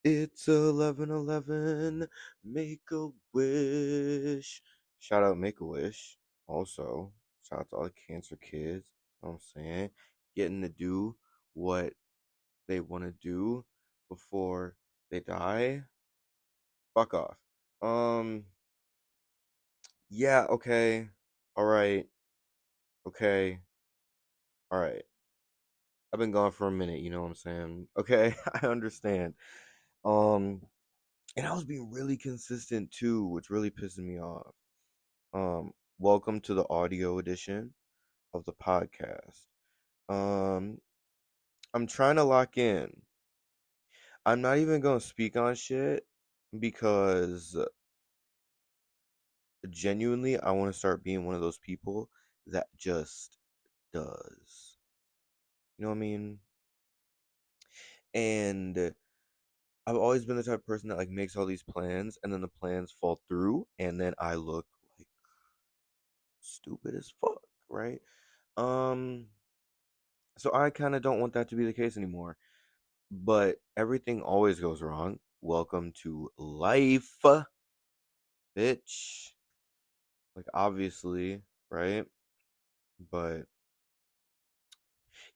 It's 11:11. Make a wish. Shout out Make a Wish. Also, shout out to all the cancer kids. You know what I'm saying? Getting to do what they want to do before they die. Fuck off. Um, yeah, okay. All right. Okay. All right. I've been gone for a minute, you know what I'm saying? Okay, I understand. Um, and I was being really consistent too, which really pissing me off. Welcome to the audio edition of the podcast. Um, I'm trying to lock in. I'm not even gonna speak on shit because genuinely I want to start being one of those people that just does. You know what I mean? And I've always been the type of person that like makes all these plans and then the plans fall through and then I look like stupid as fuck, right? Um so I kind of don't want that to be the case anymore. But everything always goes wrong. Welcome to life, bitch. Like obviously, right? But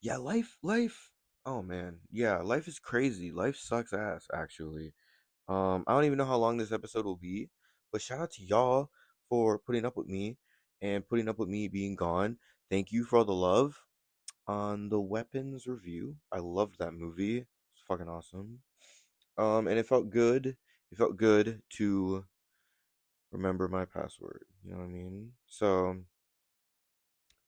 yeah, life. Oh man, yeah, life is crazy. Life sucks ass, actually. I don't even know how long this episode will be, but shout out to y'all for putting up with me and putting up with me being gone. Thank you for all the love on the Weapons review. I loved that movie. It's fucking awesome. And it felt good. It felt good to remember my password. You know what I mean? So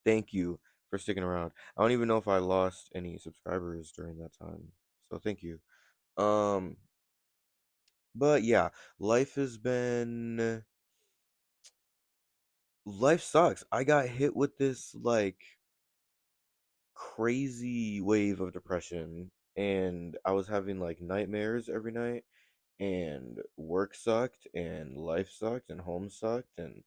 thank you for sticking around. I don't even know if I lost any subscribers during that time. So thank you. Um, but yeah, life has been life sucks. I got hit with this like crazy wave of depression and I was having like nightmares every night and work sucked and life sucked and home sucked and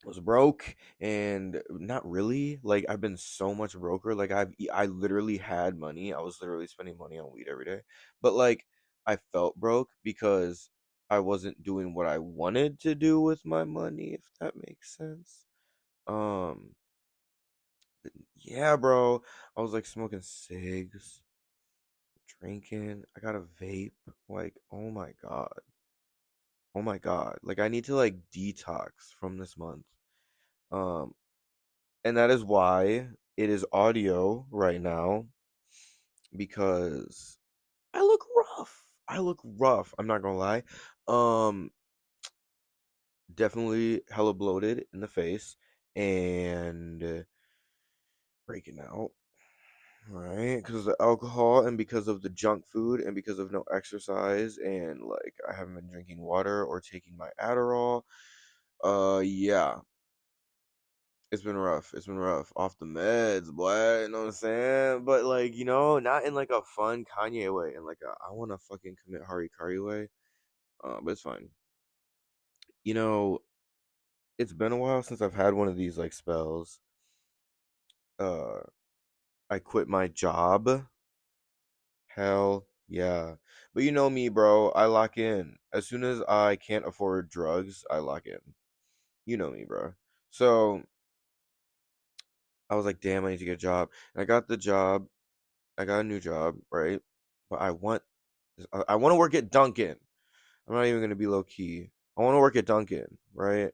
was broke and not really like I've been so much broker like I literally had money. I was literally spending money on weed every day, but like I felt broke because I wasn't doing what I wanted to do with my money, if that makes sense. um yeah, bro, I was like smoking cigs, drinking, I got a vape. Like, oh my god, oh my god, like I need to like detox from this month. um and that is why it is audio right now because I look rough. I look rough. I'm not gonna lie. Um, Definitely hella bloated in the face and breaking out. Right, because of the alcohol and because of the junk food and because of no exercise and like I haven't been drinking water or taking my Adderall. Yeah, it's been rough. It's been rough. Off the meds, boy. You know what I'm saying? But like, not in like a fun Kanye way, in like a I want to fucking commit Harikari way. But it's fine. You know, it's been a while since I've had one of these like spells. Uh, I quit my job. Hell yeah. But you know me, bro. I lock in. As soon as I can't afford drugs, I lock in. You know me, bro. So I was like, damn, I need to get a job. And I got the job. I got a new job, right? But I want to work at Dunkin'. I'm not even gonna be low key. I want to work at Dunkin', right?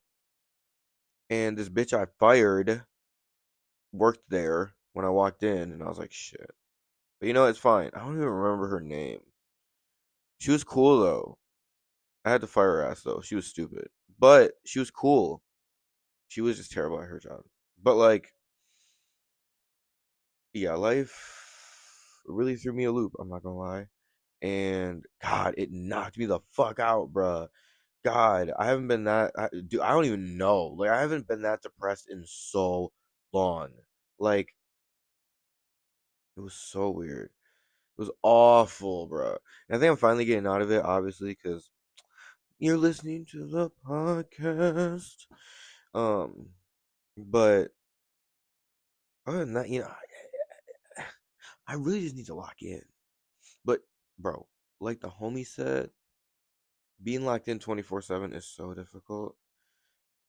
And this bitch I fired worked there when I walked in, and I was like, shit. But it's fine. I don't even remember her name. She was cool though. I had to fire her ass though. She was stupid, but she was cool. She was just terrible at her job. But like, yeah, life really threw me a loop. I'm not gonna lie. And God, it knocked me the fuck out, bruh. God, I haven't been that. Dude, I don't even know. Like, I haven't been that depressed in so long. Like, it was so weird. It was awful, bro. And I think I'm finally getting out of it, obviously, because you're listening to the podcast. Um, but other than that, I really just need to lock in. But, bro, like the homie said, being locked in 24/7 is so difficult,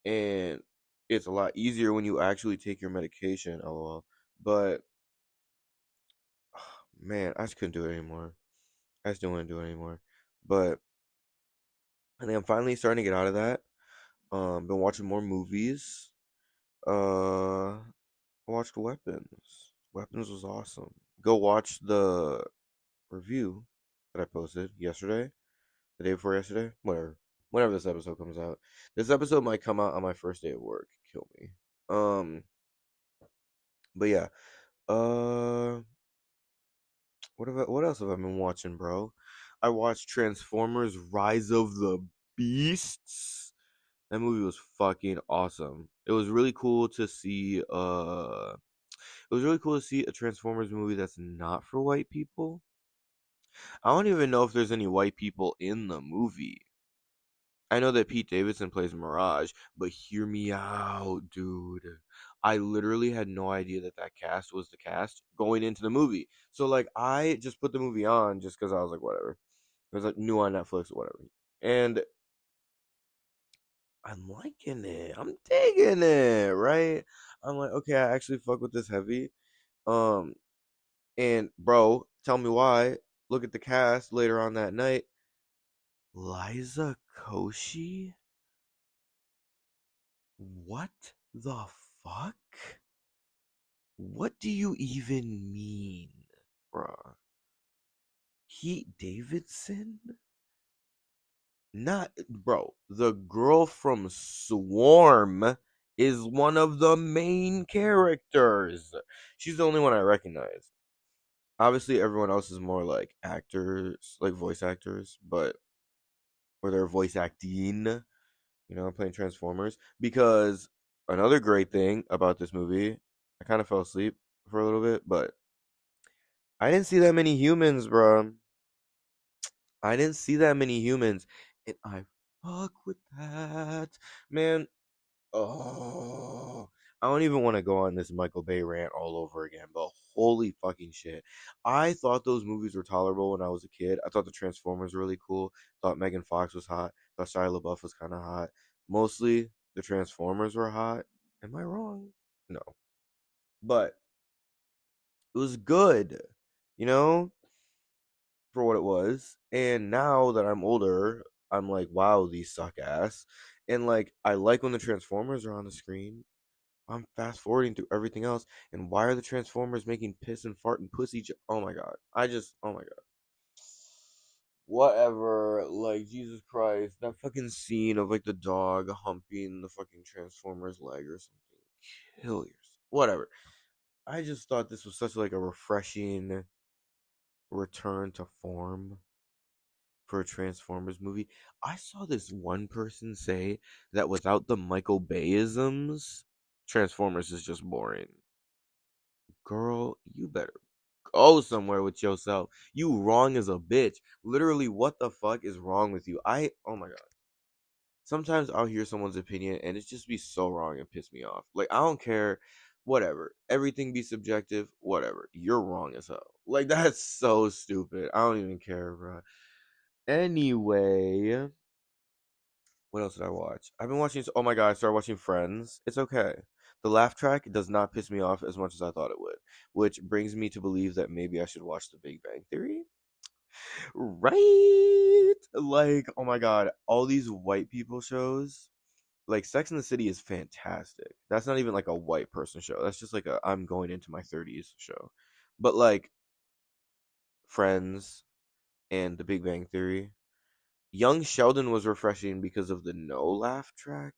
and it's a lot easier when you actually take your medication. LOL. But man, I just couldn't do it anymore. I just didn't want to do it anymore. But I think I'm finally starting to get out of that. Been watching more movies. I watched Weapons. Weapons was awesome. Go watch the review that I posted yesterday, the day before yesterday, whatever. Whenever this episode comes out. This episode might come out on my first day of work. Kill me. But yeah. Uh what else have I been watching, bro? I watched Transformers Rise of the Beasts. That movie was fucking awesome. It was really cool to see a Transformers movie that's not for white people. I don't even know if there's any white people in the movie. I know that Pete Davidson plays Mirage, but hear me out, dude. I literally had no idea that that cast was the cast going into the movie. So like I just put the movie on just because I was like whatever. It was like new on Netflix or whatever. And I'm liking it. I'm digging it, right? I'm like, okay, I actually fuck with this heavy. Um, and bro, tell me why. Look at the cast later on that night. Liza Koshy? What the fuck? What do you even mean, bruh? Pete Davidson? Not, bro. The girl from Swarm is one of the main characters. She's the only one I recognize. Obviously, everyone else is more like actors, like voice actors, but or they're voice acting, playing Transformers. Because another great thing about this movie, I kind of fell asleep for a little bit, but I didn't see that many humans, bro. I didn't see that many humans, and I fuck with that, man. Oh, I don't even want to go on this Michael Bay rant all over again, but holy fucking shit. I thought those movies were tolerable when I was a kid. I thought the Transformers were really cool. Thought Megan Fox was hot. Thought Shia LaBeouf was kind of hot. Mostly the Transformers were hot. Am I wrong? No. But it was good, you know, for what it was. And now that I'm older, I'm like, wow, these suck ass. And like, I like when the Transformers are on the screen. I'm fast forwarding through everything else, and why are the Transformers making piss and fart and pussy? Oh my god! Oh my god! Whatever, like Jesus Christ, that fucking scene of like the dog humping the fucking Transformer's leg or something. Kill yourself. Whatever. I just thought this was such like a refreshing return to form for a Transformers movie. I saw this one person say that without the Michael Bayisms, Transformers is just boring. Girl, you better go somewhere with yourself. You wrong as a bitch. Literally, what the fuck is wrong with you? Oh my god. Sometimes I'll hear someone's opinion and it just be so wrong and piss me off. Like, I don't care. Whatever. Everything be subjective. Whatever. You're wrong as hell. Like, that's so stupid. I don't even care, bro. Anyway, what else did I watch? I've been watching. Oh my god, I started watching Friends. It's okay. The laugh track does not piss me off as much as I thought it would, which brings me to believe that maybe I should watch The Big Bang Theory. Right? Like, oh my god, all these white people shows. Like Sex and the City is fantastic. That's not even like a white person show. That's just like a I'm going into my 30s show. But like Friends and The Big Bang Theory, Young Sheldon was refreshing because of the no laugh track.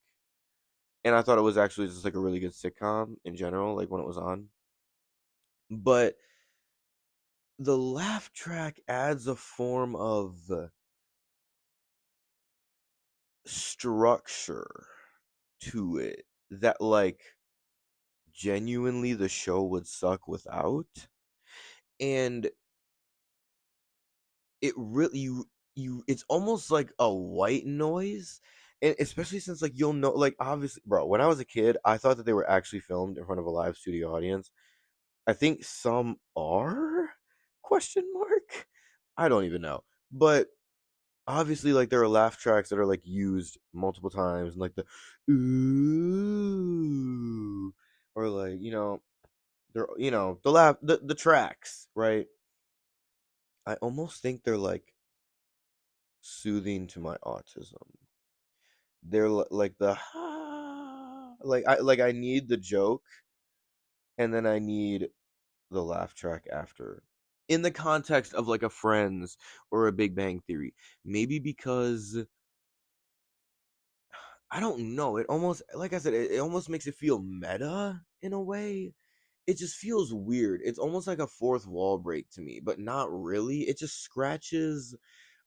And I thought it was actually just like a really good sitcom in general, like when it was on. But the laugh track adds a form of structure to it that like genuinely the show would suck without. And it really you it's almost like a white noise. And especially since like you'll know, like obviously bro, when I was a kid I thought that they were actually filmed in front of a live studio audience. I think some are, question mark. I don't even know. But obviously, like, there are laugh tracks that are like used multiple times, and like the ooh, or like, they're, the tracks, right? I almost think they're like soothing to my autism. They're like the like I need the joke, and then I need the laugh track after, in the context of like a Friends or a Big Bang Theory. Maybe because I don't know, it almost, like I said, it almost makes it feel meta in a way. It just feels weird. It's almost like a fourth wall break to me, but not really. It just scratches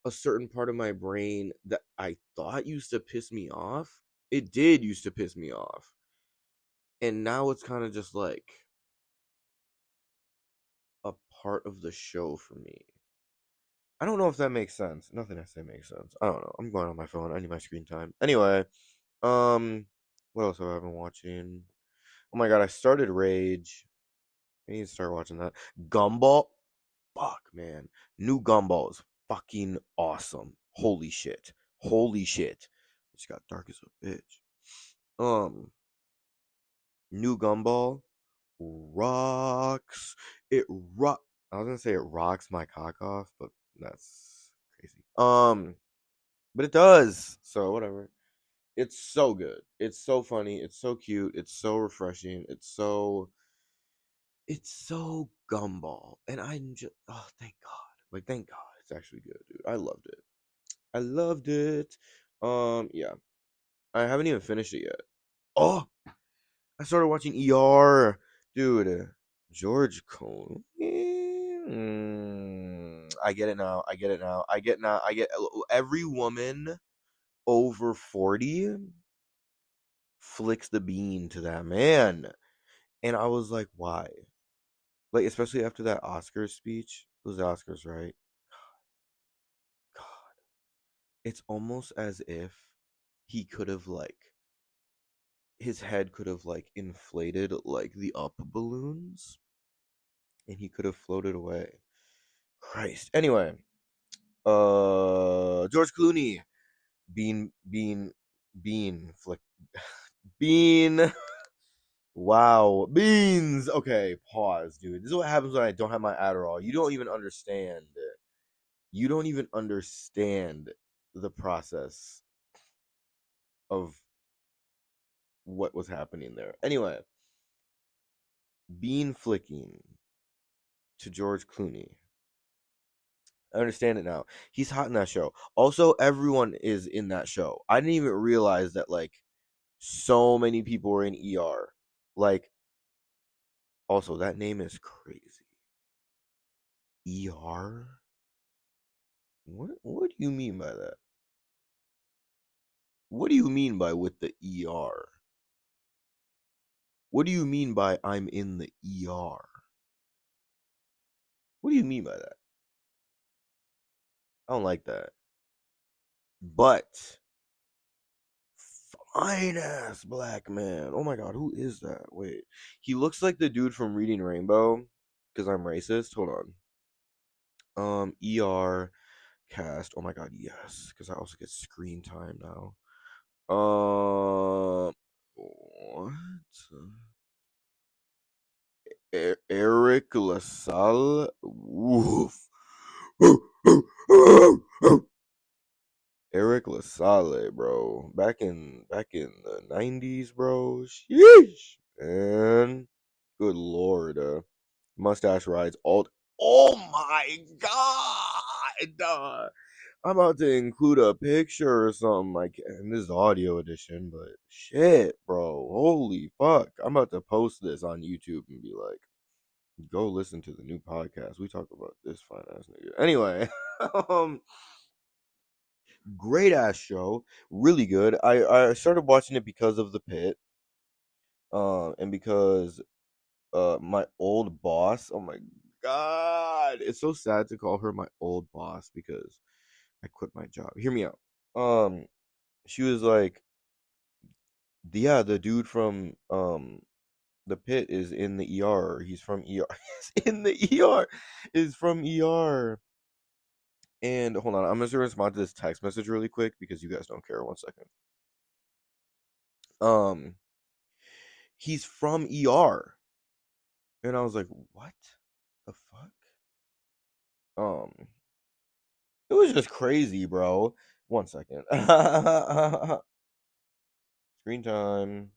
a certain part of my brain that I thought used to piss me off. It did used to piss me off. And now it's kind of just like a part of the show for me. I don't know if that makes sense. Nothing I say makes sense. I don't know. I'm going on my phone. I need my screen time. Anyway, what else have I been watching? Oh my god, I started Rage. I need to start watching that. Gumball. Fuck, man. New Gumball is fucking awesome. Holy shit. Holy shit. It just got dark as a bitch. New Gumball rocks. It rock. I was gonna say it rocks my cock off, but that's crazy. But it does. So whatever. It's so good. It's so funny. It's so cute. It's so refreshing. It's so Gumball, and I'm just, oh, thank God. Like, thank God. It's actually good, dude. I loved it. I loved it. Yeah. I haven't even finished it yet. Oh, I started watching ER, dude. George Clooney. I get it now. I get it now. I get every woman over 40 flicks the bean to that man. And I was like, why? Like, especially after that Oscars speech. It was the Oscars, right? God. It's almost as if he could have, like, his head could have, like, inflated, like, the up balloons, and he could have floated away. Christ. Anyway, George Clooney. Bean, bean, bean, flick. Bean. Wow. Beans. Okay, pause, dude. This is what happens when I don't have my Adderall. You don't even understand. You don't even understand the process of what was happening there. Anyway, bean flicking to George Clooney. I understand it now. He's hot in that show. Also, everyone is in that show. I didn't even realize that, like, so many people were in ER. Like, also, that name is crazy. ER? What do you mean by that? What do you mean by with the ER? What do you mean by I'm in the ER? What do you mean by that? I don't like that. But fine ass black man. Oh my god, who is that? Wait. He looks like the dude from Reading Rainbow. Because I'm racist. Hold on. ER cast. Oh my god, yes. Because I also get screen time now. What? Eric LaSalle? Woof. Eric LaSalle, bro. Back in the 90s, bro. Sheesh. And good lord, mustache rides all. Oh my god! I'm about to include a picture or something like, and this is the audio edition, but shit, bro. Holy fuck. I'm about to post this on YouTube and be like, go listen to the new podcast. We talk about this fine ass nigga. Anyway, um, great ass show, really good. I started watching it because of the pit, and because my old boss. Oh my god, it's so sad to call her my old boss because I quit my job. Hear me out. She was like, yeah, the dude from the pit is in the ER. He's from ER. He's in the ER. Is from ER. And hold on, I'm just gonna respond to this text message really quick because you guys don't care. 1 second. Um, he's from ER, and I was like, what the fuck? Um, it was just crazy, bro. 1 second. Screen time.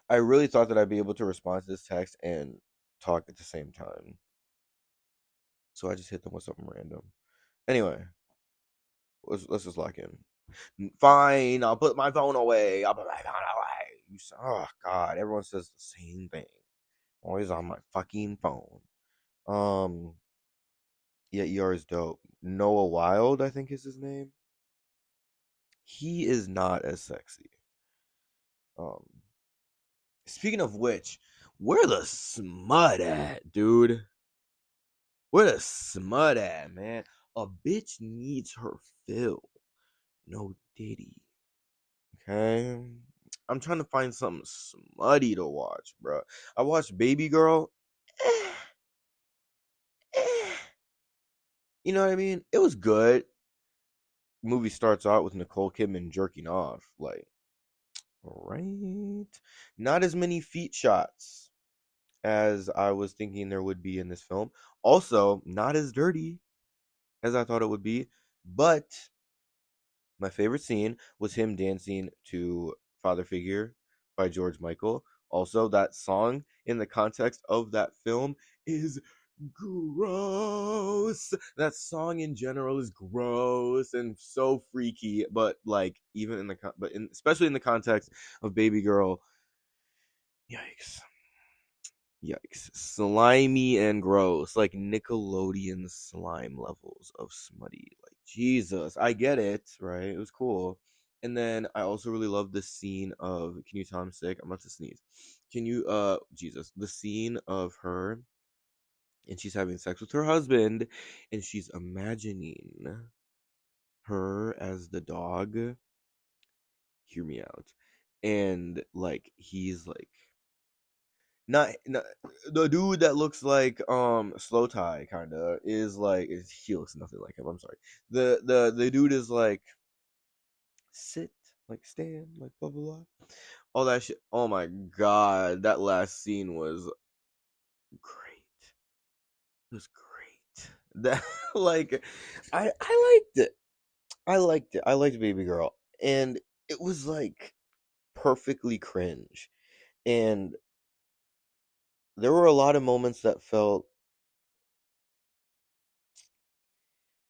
I really thought that I'd be able to respond to this text and talk at the same time. So I just hit them with something random. Anyway, let's just lock in. Fine, I'll put my phone away. I'll put my phone away. Oh God, everyone says the same thing. Always on my fucking phone. Um, yeah, ER is dope. Noah Wild, I think is his name. He is not as sexy. Um, speaking of which, where the smut at, dude? Where the smut at, man? A bitch needs her fill. No Diddy. Okay? I'm trying to find something smutty to watch, bro. I watched Baby Girl. Eh, eh. You know what I mean? It was good. Movie starts out with Nicole Kidman jerking off. Like, right? Not as many feet shots as I was thinking there would be in this film. Also, not as dirty as I thought it would be. But my favorite scene was him dancing to Father Figure by George Michael. Also, that song in the context of that film is gross. That song in general is gross and so freaky, but like even in the especially in the context of Baby Girl, yikes. Yikes. Slimy and gross. Like Nickelodeon slime levels of smutty. Like, Jesus. I get it, right? It was cool. And then I also really love the scene of, can you tell I'm sick? I'm about to sneeze. Can you, Jesus. The scene of her and she's having sex with her husband and she's imagining her as the dog. Hear me out. And, like, he's like, not the dude that looks like Slow Tie kind of is like he looks nothing like him. I'm sorry. The dude is like sit, like stand, like blah blah blah. All that shit. Oh my god, that last scene was great. It was great. That like I liked it. I liked it. I liked Baby Girl, and it was like perfectly cringe. And there were a lot of moments that felt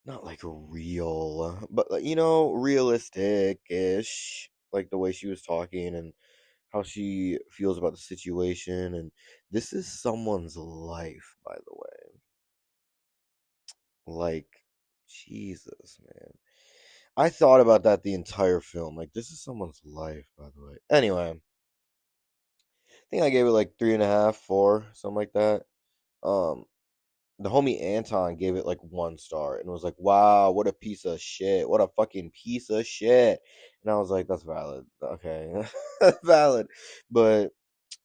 not like real, but like, realistic-ish, like the way she was talking and how she feels about the situation. And this is someone's life, by the way. Like, Jesus, man. I thought about that the entire film. Like, this is someone's life, by the way. Anyway, I think I gave it like 3.5, 4, something like that. Um, the homie Anton gave it like 1 star and was like, wow, what a piece of shit. What a fucking piece of shit. And I was like, that's valid. Okay. That's valid. But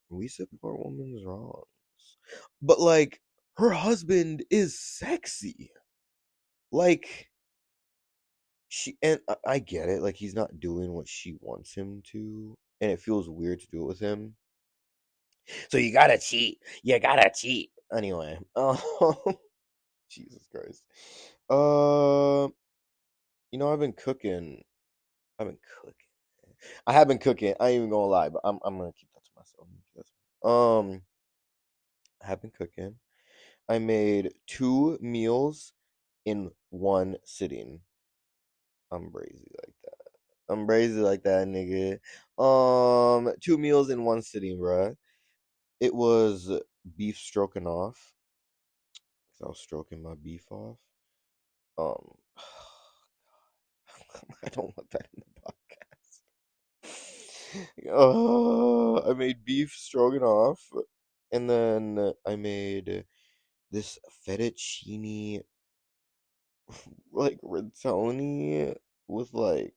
we support women's wrongs. But like, her husband is sexy. Like, and I get it. Like, he's not doing what she wants him to. And it feels weird to do it with him. So you gotta cheat. You gotta cheat. Anyway. Jesus Christ. Uh, I've been cooking. I've been cooking. I have been cooking. I ain't even gonna lie, but I'm gonna keep that to myself. I have been cooking. I made 2 meals in one sitting. I'm brazy like that. I'm brazy like that, nigga. 2 meals in one sitting, bruh. It was beef stroganoff. 'Cause I was stroking my beef off. Um, I don't want that in the podcast. I made beef stroganoff, and then I made this fettuccine like rigatoni with like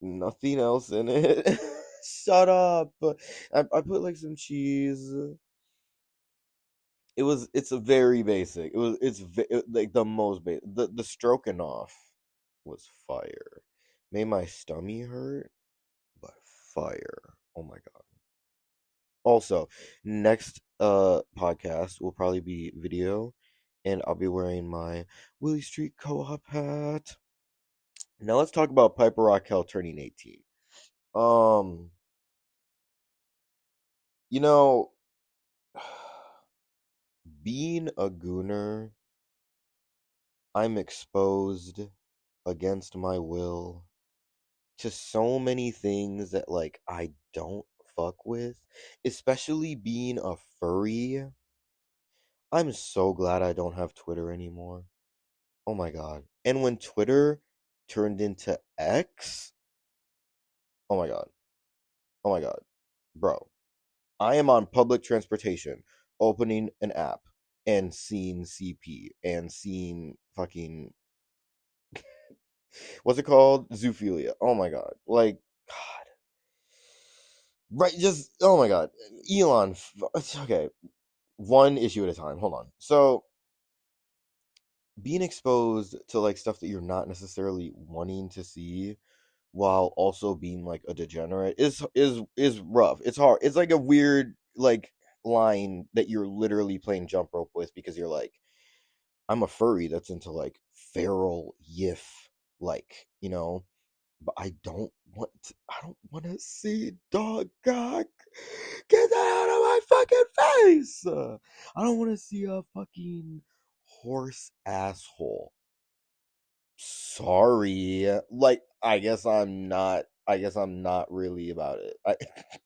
nothing else in it. Shut up. I put like some cheese It's a very basic. Like the most basic. The stroking off was fire. Made my stomach hurt, but fire. Oh my god. Also, next podcast will probably be video, and I'll be wearing my Willie Street Co-op hat. Now let's talk about Piper Raquel turning 18. Um, you know, being a gooner, I'm exposed against my will to so many things that like I don't fuck with, especially being a furry. I'm so glad I don't have Twitter anymore. Oh my god. And when Twitter turned into X, oh my god. Oh my god. Bro, I am on public transportation opening an app and seeing CP and seeing fucking what's it called? Zoophilia. Oh my god. Like god. Right, just oh my god. Elon, okay. One issue at a time. Hold on. So, being exposed to like stuff that you're not necessarily wanting to see while also being like a degenerate is rough. It's hard. It's like a weird like line that you're literally playing jump rope with because you're like I'm a furry that's into like feral yiff like, but I don't want to see dog cock. Get that out of my fucking face. I don't want to see a fucking horse asshole. Sorry. Like I guess I'm not really about it.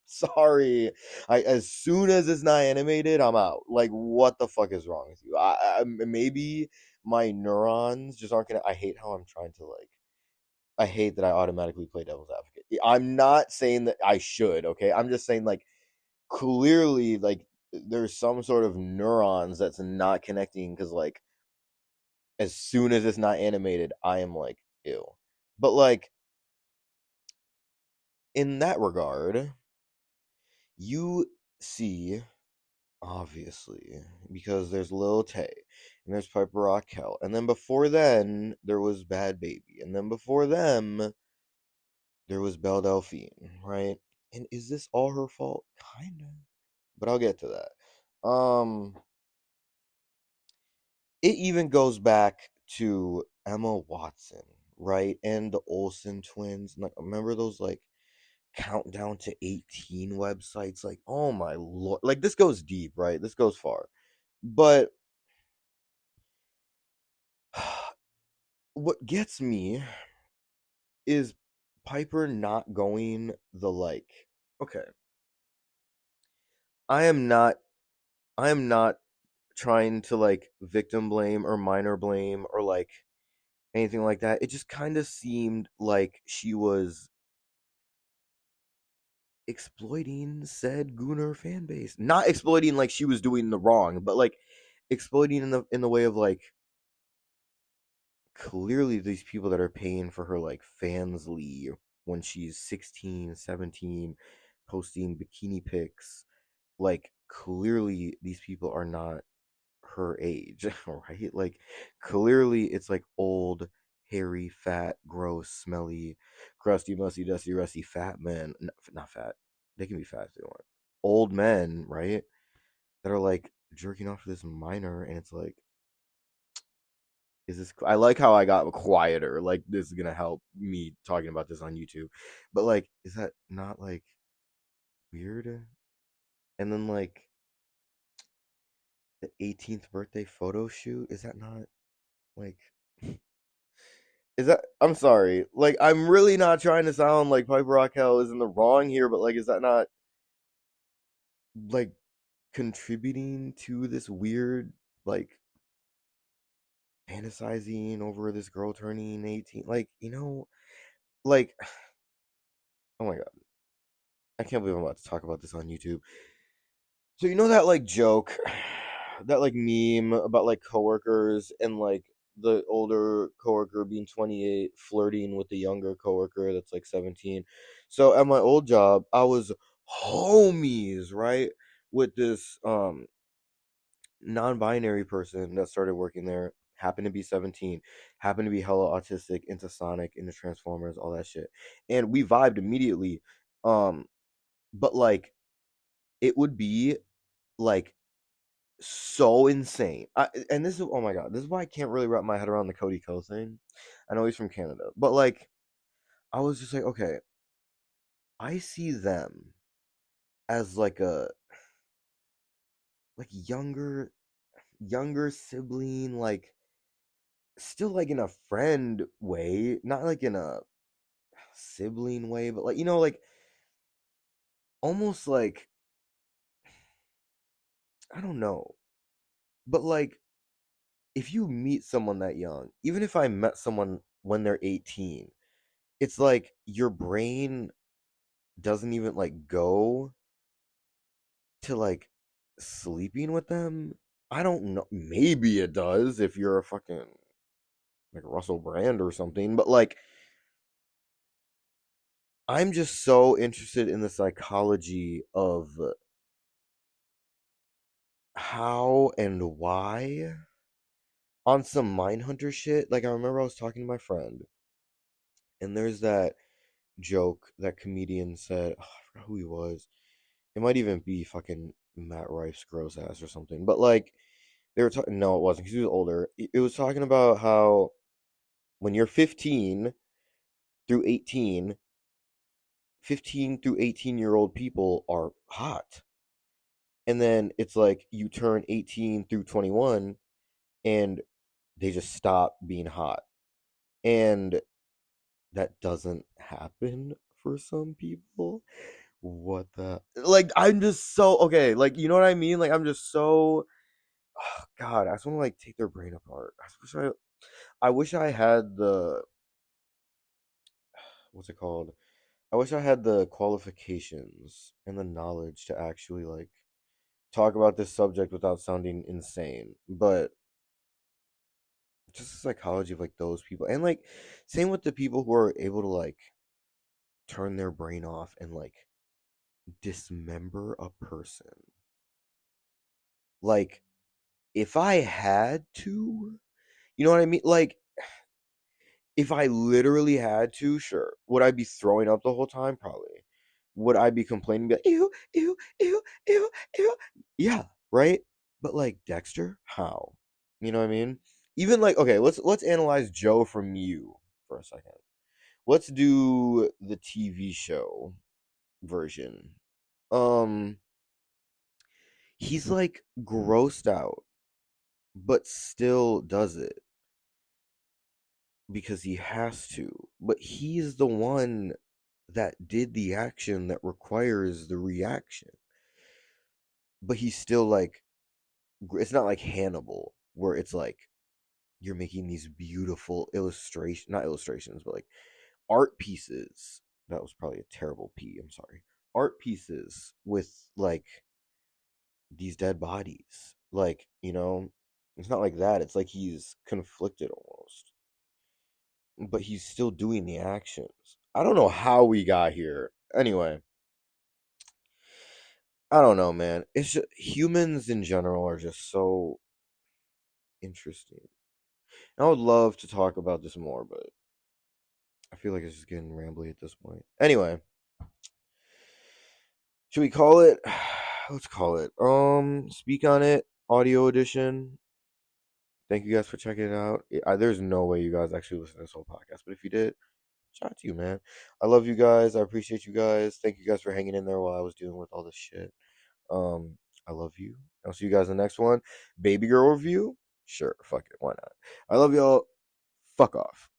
Sorry. As soon as it's not animated, I'm out. Like what the fuck is wrong with you? Maybe my neurons just aren't gonna I hate how I'm trying to like I hate that I automatically play devil's advocate. I'm not saying that I should, okay? I'm just saying like clearly like there's some sort of neurons that's not connecting because like as soon as it's not animated, I am like, ew. But like in that regard, you see, obviously, because there's Lil Tay and there's Piper Raquel, and then before then there was Bad Baby, and then before them there was Belle Delphine, right? And is this all her fault? Kinda. But I'll get to that. It even goes back to Emma Watson, right? And the Olsen twins. Like, remember those like countdown to 18 websites? Like, oh my lord. Like this goes deep, right? This goes far. But what gets me is Piper not going the like, okay, I am not I am not trying to like victim blame or minor blame or like anything like that. It just kind of seemed like she was exploiting said Gooner fan base. Not exploiting like she was doing the wrong, but like exploiting in the way of like clearly these people that are paying for her like fansly when she's 16, 17, posting bikini pics, like clearly these people are not her age, right? Like clearly it's like old, hairy, fat, gross, smelly, crusty, musty, dusty, rusty, fat men. Not fat. They can be fat if they want. Old men, right? That are like jerking off to this minor, and it's like, is this? I like how I got quieter. Like this is gonna help me talking about this on YouTube, but like, is that not like weird? And then like the 18th birthday photo shoot, is that not like? Is that? I'm sorry. Like, I'm really not trying to sound like Piper Raquel is in the wrong here, but like, is that not like contributing to this weird like fantasizing over this girl turning 18? Like, like, oh my god, I can't believe I'm about to talk about this on YouTube. So you know that like joke, that like meme about like coworkers and like the older coworker being 28 flirting with the younger coworker that's like 17. So at my old job, I was homies, right, with this non-binary person that started working there happened to be 17, happened to be hella autistic, into Sonic, into Transformers, all that shit. And we vibed immediately. But like it would be like so insane. And this is, oh my god, this is why I can't really wrap my head around the Cody Ko thing. I know he's from Canada, but like I was just like, okay, I see them as like a like younger sibling, like still like in a friend way, not like in a sibling way, but like like almost like I don't know, but like if you meet someone that young, even if I met someone when they're 18, it's like your brain doesn't even like go to like sleeping with them. I don't know. Maybe it does if you're a fucking like Russell Brand or something, but like I'm just so interested in the psychology of how and why on some Mindhunter shit. Like I remember I was talking to my friend, and there's that joke that comedian said. Oh, I forgot who he was. It might even be fucking Matt Rife's gross ass or something. But like they were talking. No, it wasn't because he was older. It was talking about how when you're 15 through 18, 15 through 18-year-old people are hot. And then it's like you turn 18 through 21 and they just stop being hot. And that doesn't happen for some people. What the like I'm just so okay, like you know what I mean? Like I'm just so oh, God, I just want to like take their brain apart. I wish I had the what's it called? I wish I had the qualifications and the knowledge to actually like talk about this subject without sounding insane. But just the psychology of like those people and like same with the people who are able to like turn their brain off and like dismember a person. Like if I had to, you know what I mean? Like if I literally had to, sure. Would I be throwing up the whole time? Probably. Would I be complaining? Be like, ew, ew, ew, ew, ew. Yeah, right. But like Dexter, how? You know what I mean? Even like, okay, let's analyze Joe from You for a second. Let's do the TV show version. Um, he's like grossed out, but still does it because he has to. But he's the one that did the action that requires the reaction. But he's still like, it's not like Hannibal, where it's like you're making these beautiful illustration, not illustrations, but like art pieces. That was probably a terrible P. I'm sorry. Art pieces with like these dead bodies. Like, it's not like that. It's like he's conflicted almost. But he's still doing the actions. I don't know how we got here. Anyway, I don't know, man. It's just humans in general are just so interesting. I would love to talk about this more, but I feel like it's just getting rambly at this point. Anyway, should we call it? Let's call it. Speak on it, audio edition. Thank you guys for checking it out. There's no way you guys actually listen to this whole podcast, but if you did, shout out to you, man. I love you guys. I appreciate you guys. Thank you guys for hanging in there while I was dealing with all this shit. Um, I love you. I'll see you guys in the next one. Baby girl review? Sure, fuck it. Why not? I love y'all. Fuck off.